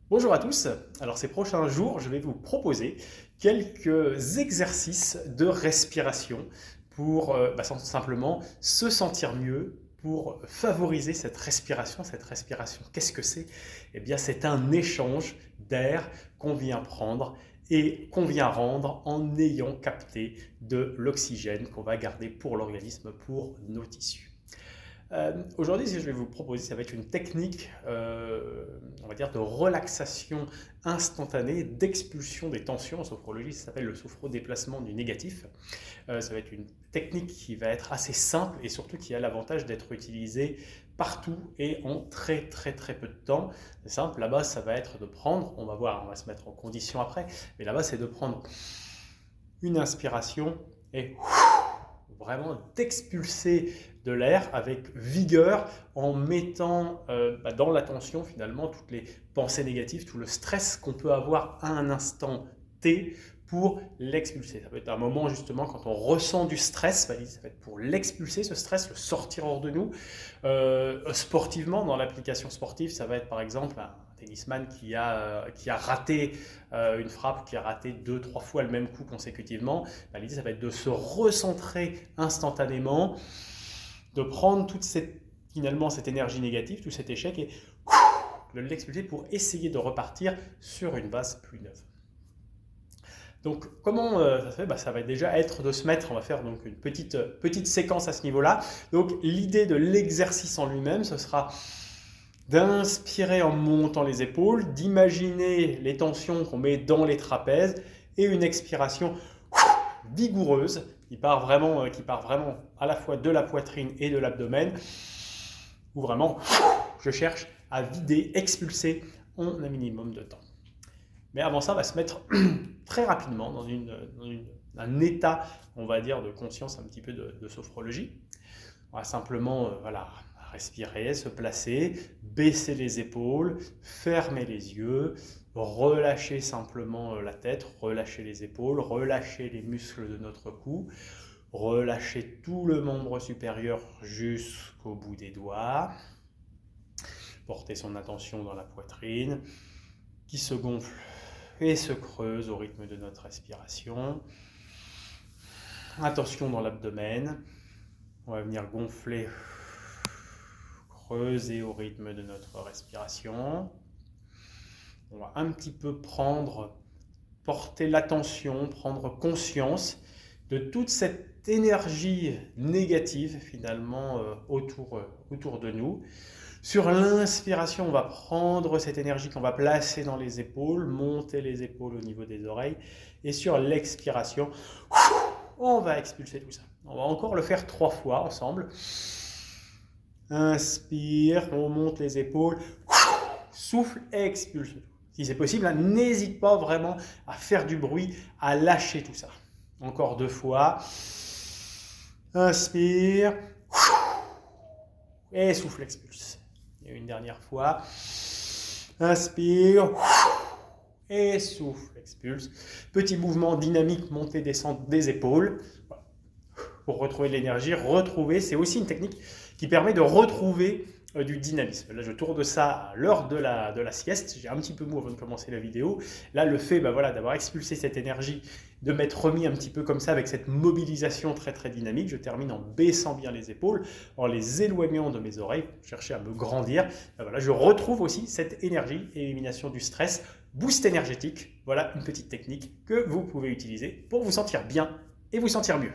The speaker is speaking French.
Bonjour à tous. Alors ces prochains jours, je vais vous proposer quelques exercices de respiration pour simplement se sentir mieux, pour favoriser cette respiration. Cette respiration, qu'est-ce que c'est? Eh bien, c'est un échange d'air qu'on vient prendre et qu'on vient rendre en ayant capté de l'oxygène qu'on va garder pour l'organisme, pour nos tissus. Aujourd'hui, ce que je vais vous proposer, ça va être une technique, on va dire, de relaxation instantanée, d'expulsion des tensions. En sophrologie, ça s'appelle le sophrodéplacement du négatif. Ça va être une technique qui va être assez simple et surtout qui a l'avantage d'être utilisée partout et en très peu de temps. C'est simple, là-bas, ça va être de prendre, on va voir, on va se mettre en condition après, mais là-bas, c'est de prendre une inspiration et vraiment d'expulser de l'air avec vigueur en mettant dans l'attention finalement toutes les pensées négatives, tout le stress qu'on peut avoir à un instant T pour l'expulser. Ça peut être un moment justement quand on ressent du stress, ça va être pour l'expulser ce stress, le sortir hors de nous. Sportivement, dans l'application sportive, ça va être par exemple un tennisman qui a raté une frappe, qui a raté 2-3 fois le même coup consécutivement. L'idée, ça va être de se recentrer instantanément, de prendre finalement cette énergie négative, tout cet échec et de l'expulser pour essayer de repartir sur une base plus neuve. Donc comment ça se fait? Ça va déjà être de se mettre, on va faire donc une petite séquence à ce niveau-là. Donc l'idée de l'exercice en lui-même, ce sera d'inspirer en montant les épaules, d'imaginer les tensions qu'on met dans les trapèzes et une expiration vigoureuse qui part vraiment à la fois de la poitrine et de l'abdomen, où vraiment je cherche à vider, expulser en un minimum de temps. Mais avant ça, on va se mettre très rapidement dans un état, on va dire, de conscience un petit peu de sophrologie. On va simplement respirer, se placer, baisser les épaules, fermer les yeux, relâcher simplement la tête, relâcher les épaules, relâcher les muscles de notre cou, relâcher tout le membre supérieur jusqu'au bout des doigts, porter son attention dans la poitrine qui se gonfle et se creuse au rythme de notre respiration. Attention dans l'abdomen, on va venir gonfler, creuser au rythme de notre respiration. On va un petit peu porter l'attention, prendre conscience de toute cette énergie négative finalement autour de nous. Sur l'inspiration, on va prendre cette énergie qu'on va placer dans les épaules, monter les épaules au niveau des oreilles. Et sur l'expiration, on va expulser tout ça. On va encore le faire 3 fois ensemble. Inspire, on monte les épaules, souffle, expulse. Si c'est possible, n'hésite pas vraiment à faire du bruit, à lâcher tout ça. Encore 2 fois. Inspire, et souffle, expulse. Et une dernière fois. Inspire, et souffle, expulse. Petit mouvement dynamique, montée, descente des épaules. Pour retrouver de l'énergie, c'est aussi une technique qui permet de retrouver du dynamisme. Là, je tourne ça à l'heure de la sieste. J'ai un petit peu mou avant de commencer la vidéo. Là, le fait d'avoir expulsé cette énergie, de m'être remis un petit peu comme ça avec cette mobilisation très dynamique, je termine en baissant bien les épaules, en les éloignant de mes oreilles, chercher à me grandir. Je retrouve aussi cette énergie, élimination du stress, boost énergétique. Voilà une petite technique que vous pouvez utiliser pour vous sentir bien et vous sentir mieux.